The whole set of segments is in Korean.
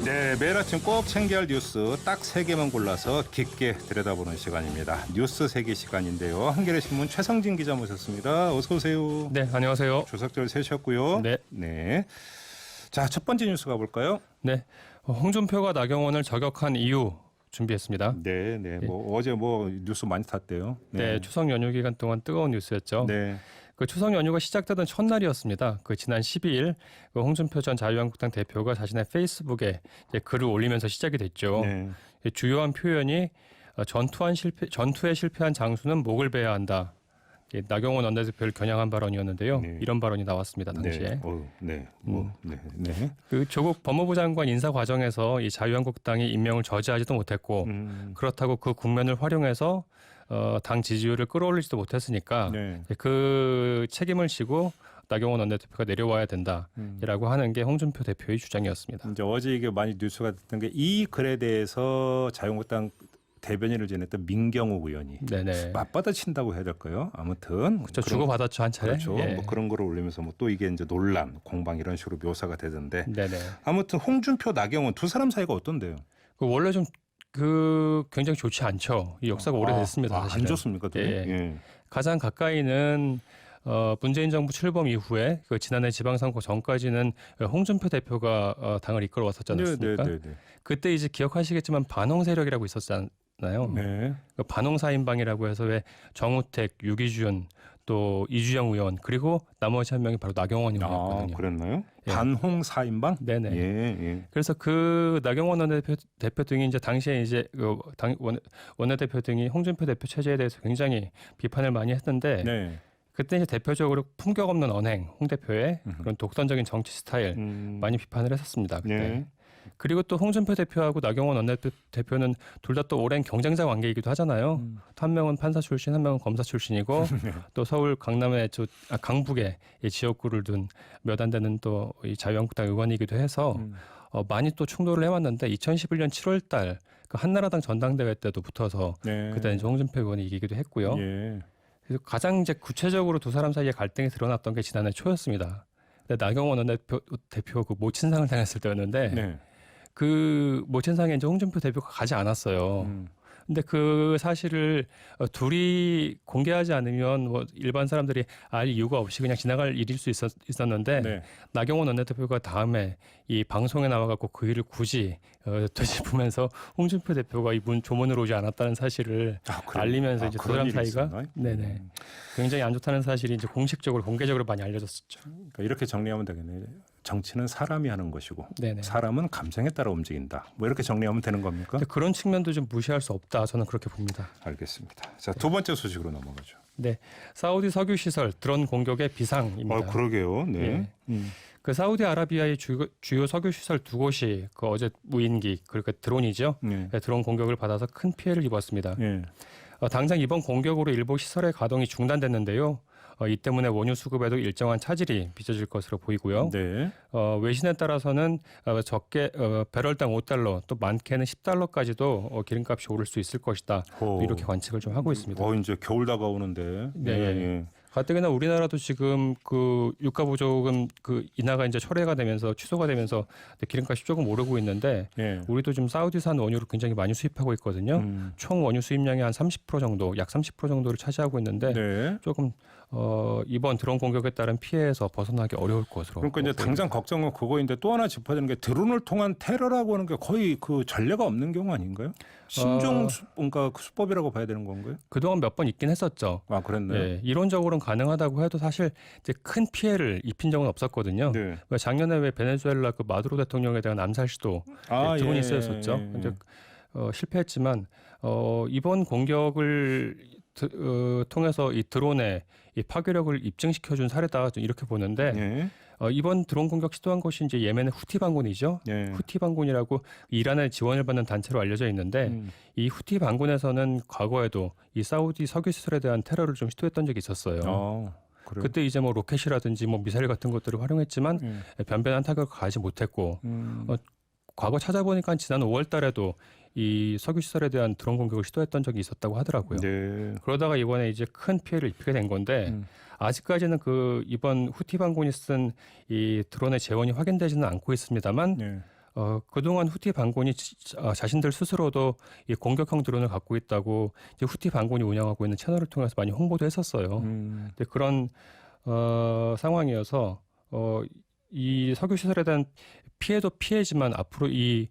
네, 매일 아침 꼭 챙겨야 할 뉴스 딱 3개만 골라서 깊게 들여다보는 시간입니다. 뉴스 세계 시간인데요. 한겨레 신문 최성진 기자 모셨습니다. 어서 오세요. 네, 안녕하세요. 조석절 세셨고요. 네. 자, 첫 번째 뉴스 가볼까요? 네, 홍준표가 나경원을 저격한 이유 준비했습니다. 네. 어제 뉴스 많이 탔대요. 네, 추석 연휴 기간 동안 뜨거운 뉴스였죠. 네. 그 추석 연휴가 시작되던 첫날이었습니다. 그 지난 12일 그 홍준표 전 자유한국당 대표가 자신의 페이스북에 이제 글을 올리면서 시작이 됐죠. 네. 주요한 표현이 전투에 실패한 장수는 목을 베야 한다. 나경원 원내대표를 겨냥한 발언이었는데요. 네. 이런 발언이 나왔습니다. 당시에. 네. 그 조국 법무부 장관 인사 과정에서 이 자유한국당이 임명을 저지하지도 못했고 그렇다고 그 국면을 활용해서 당 지지율을 끌어올리지도 못했으니까 네. 그 책임을 지고 나경원 원내대표가 내려와야 된다라고 하는 게 홍준표 대표의 주장이었습니다. 이제 어제 이게 많이 뉴스가 됐던 게 이 글에 대해서 자유한국당 대변인을 지냈던 민경욱 의원이 네네. 맞받아친다고 해야 될까요? 아무튼 그렇죠. 주고받았죠 한 차례. 그렇죠. 예. 뭐 그런 거를 올리면서 또 이게 이제 논란, 공방 이런 식으로 묘사가 되던데. 네네. 아무튼 홍준표, 나경원 두 사람 사이가 어떤데요? 그 원래 좀 굉장히 좋지 않죠. 이 역사가 오래됐습니다. 사실은. 안 좋습니까? 예. 가장 가까이는 문재인 정부 출범 이후에 그 지난해 지방선거 전까지는 홍준표 대표가 당을 이끌어 왔었지 않습니까? 네. 그때 이제 기억하시겠지만 반홍 세력이라고 있었잖아요. 네. 그 반홍 4인방이라고 해서 왜 정우택, 유기준, 또 이주영 의원 그리고 나머지 한 명이 바로 나경원 의원이었거든요. 그랬나요? 예. 반홍 4인방? 네네. 예. 그래서 그 나경원 원내대표 등이 이제 당시에 이제 원내대표 등이 홍준표 대표 체제에 대해서 굉장히 비판을 많이 했는데 네. 그때 이제 대표적으로 품격 없는 언행, 홍 대표의 그런 독선적인 정치 스타일 많이 비판을 했었습니다. 그때. 네. 그리고 또 홍준표 대표하고 나경원 원내대표는 둘 다 또 오랜 경쟁자 관계이기도 하잖아요. 한 명은 판사 출신, 한 명은 검사 출신이고 또 서울 강남의 강북에 이 지역구를 둔 몇 안 되는 또 이 자유한국당 의원이기도 해서 많이 또 충돌을 해왔는데 2011년 7월달 그 한나라당 전당대회 때도 붙어서 네. 그때 이제 홍준표 의원이 이기기도 했고요. 예. 그래서 가장 이제 구체적으로 두 사람 사이에 갈등이 드러났던 게 지난해 초였습니다. 근데 나경원 원내대표 그 모친상을 당했을 때였는데 네. 그 모친상에 이제 홍준표 대표가 가지 않았어요. 근데 그 사실을 둘이 공개하지 않으면 뭐 일반 사람들이 알 이유가 없이 그냥 지나갈 일일 수 있었는데 네. 나경원 원내대표가 다음에 이 방송에 나와갖고 그 일을 굳이 되짚으면서 홍준표 대표가 이 조문으로 오지 않았다는 사실을 알리면서 이제 두 사람 사이가 네네 굉장히 안 좋다는 사실이 이제 공식적으로 공개적으로 많이 알려졌었죠. 그러니까 이렇게 정리하면 되겠네요. 정치는 사람이 하는 것이고 네네. 사람은 감정에 따라 움직인다. 뭐 이렇게 정리하면 되는 겁니까? 그런 측면도 좀 무시할 수 없다. 저는 그렇게 봅니다. 알겠습니다. 자, 두 번째 소식으로 넘어가죠. 네, 사우디 석유 시설 드론 공격의 비상입니다. 그러게요. 네. 그 사우디아라비아의 주요 석유 시설 두 곳이 그 어제 무인기 그러니까 드론이죠. 네. 드론 공격을 받아서 큰 피해를 입었습니다. 예. 당장 이번 공격으로 일부 시설의 가동이 중단됐는데요. 이 때문에 원유 수급에도 일정한 차질이 빚어질 것으로 보이고요. 네. 외신에 따라서는 적게 배럴당 $5 또 많게는 $10까지도 기름값이 오를 수 있을 것이다. 이렇게 관측을 좀 하고 있습니다. 이제 겨울 다가오는데. 네. 예. 가뜩이나 우리나라도 지금 그 유가 보조금 그 인하가 이제 철회가 되면서 취소가 되면서 기름값이 조금 오르고 있는데 예. 우리도 지금 사우디산 원유를 굉장히 많이 수입하고 있거든요. 총 원유 수입량의 한 30% 정도, 약 30% 정도를 차지하고 있는데 네. 조금 이번 드론 공격에 따른 피해에서 벗어나기 어려울 것으로. 그러니까 이제 당장 걱정은 그거인데 또 하나 짚어야 되는 게 드론을 통한 테러라고 하는 게 거의 그 전례가 없는 경우 아닌가요? 신종 뭔가 수법이라고 봐야 되는 건가요? 그동안 몇 번 있긴 했었죠. 그랬나요? 예, 이론적으로는 가능하다고 해도 사실 이제 큰 피해를 입힌 적은 없었거든요. 네. 작년에 왜 베네수엘라 그 마두로 대통령에 대한 암살 시도 드론이 쓰였었죠. 근데 실패했지만 이번 공격을 통해서 이 드론의 이 파괴력을 입증시켜준 사례다 이렇게 보는데 예. 이번 드론 공격 시도한 것이 이제 예멘의 후티 반군이죠. 예. 후티 반군이라고 이란의 지원을 받는 단체로 알려져 있는데 이 후티 반군에서는 과거에도 이 사우디 석유 시설에 대한 테러를 좀 시도했던 적이 있었어요. 그때 이제 뭐 로켓이라든지 뭐 미사일 같은 것들을 활용했지만 변변한 타격을 가하지 못했고 과거 찾아보니까 지난 5월 달에도 이 석유 시설에 대한 드론 공격을 시도했던 적이 있었다고 하더라고요. 네. 그러다가 이번에 이제 큰 피해를 입히게 된 건데 아직까지는 그 이번 후티 반군이 쓴 이 드론의 재원이 확인되지는 않고 있습니다만 그동안 후티 반군이 자신들 스스로도 이 공격형 드론을 갖고 있다고 이제 후티 반군이 운영하고 있는 채널을 통해서 많이 홍보도 했었어요. 근데 그런 상황이어서 이 석유 시설에 대한 피해도 피해지만 앞으로 이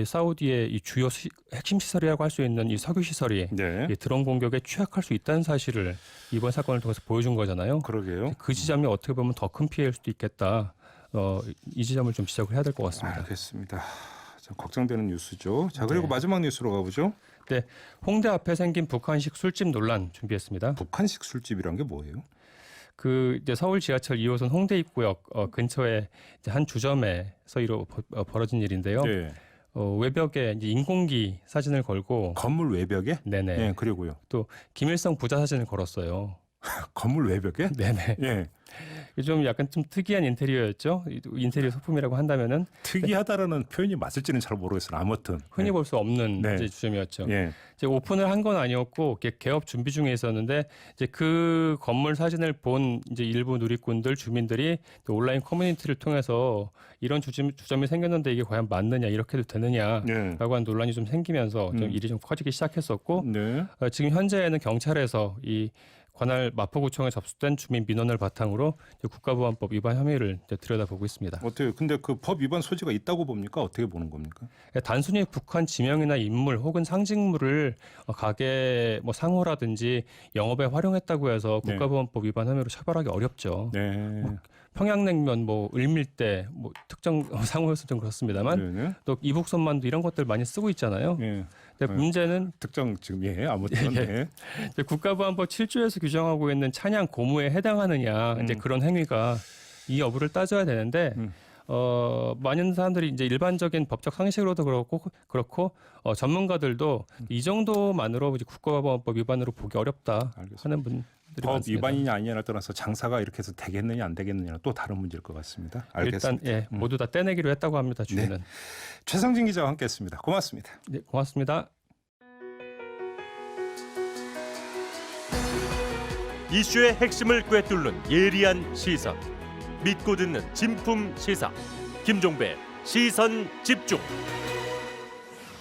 사우디의 이 주요 핵심 시설이라고 할 수 있는 이 석유 시설이 네. 이 드론 공격에 취약할 수 있다는 사실을 이번 사건을 통해서 보여준 거잖아요. 그러게요. 그 지점이 어떻게 보면 더 큰 피해일 수도 있겠다. 이 지점을 좀 지적을 해야 될 것 같습니다. 알겠습니다. 자, 걱정되는 뉴스죠. 자, 그리고 네. 마지막 뉴스로 가보죠. 네, 홍대 앞에 생긴 북한식 술집 논란 준비했습니다. 북한식 술집이란 게 뭐예요? 그 이제 서울 지하철 2호선 홍대 입구역 근처에 이제 한 주점에서 벌어진 일인데요. 네. 외벽에 이제 인공기 사진을 걸고 건물 외벽에? 네네. 네, 그리고요. 또 김일성 부자 사진을 걸었어요. 건물 외벽에? 네네. 예. 좀 약간 좀 특이한 인테리어였죠. 인테리어 소품이라고 한다면은 특이하다라는 표현이 맞을지는 잘 모르겠어요. 아무튼 흔히 볼 수 없는 네. 이제 주점이었죠. 예. 이제 오픈을 한 건 아니었고 개업 준비 중에 있었는데 이제 그 건물 사진을 본 이제 일부 누리꾼들 주민들이 또 온라인 커뮤니티를 통해서 이런 주점이 생겼는데 이게 과연 맞느냐 이렇게 해도 되느냐라고 예. 하는 논란이 좀 생기면서 좀 일이 좀 커지기 시작했었고 네. 지금 현재는 경찰에서 이 관할 마포구청에 접수된 주민 민원을 바탕으로 이제 국가보안법 위반 혐의를 이제 들여다보고 있습니다. 어떻게 근데 그 법 위반 소지가 있다고 봅니까? 어떻게 보는 겁니까? 단순히 북한 지명이나 인물 혹은 상징물을 가게 뭐 상호라든지 영업에 활용했다고 해서 네. 국가보안법 위반 혐의로 처벌하기 어렵죠. 네. 평양냉면, 뭐 을밀대, 뭐 특정 상호였을 좀 그렇습니다만 네. 또 이북선만두 이런 것들 많이 쓰고 있잖아요. 예. 근데 네. 문제는 특정 지금 아무튼 예. 네. 이제 국가보안법 7조에서 규정하고 있는 찬양 고무에 해당하느냐 이제 그런 행위가 이 여부를 따져야 되는데 많은 사람들이 이제 일반적인 법적 상식으로도 그렇고 전문가들도 이 정도만으로 이제 국가보안법 위반으로 보기 어렵다 알겠습니다. 하는 분들이 법 많습니다. 위반이냐 아니냐를 떠나서 장사가 이렇게 해서 되겠느냐 안 되겠느냐는 또 다른 문제일 것 같습니다. 알겠습니다. 일단 모두 다 떼내기로 했다고 합니다. 주인은. 최성진 기자와 함께했습니다. 고맙습니다. 네, 고맙습니다. 이슈의 핵심을 꿰뚫는 예리한 시선, 믿고 듣는 진품 시사 김종배 시선 집중.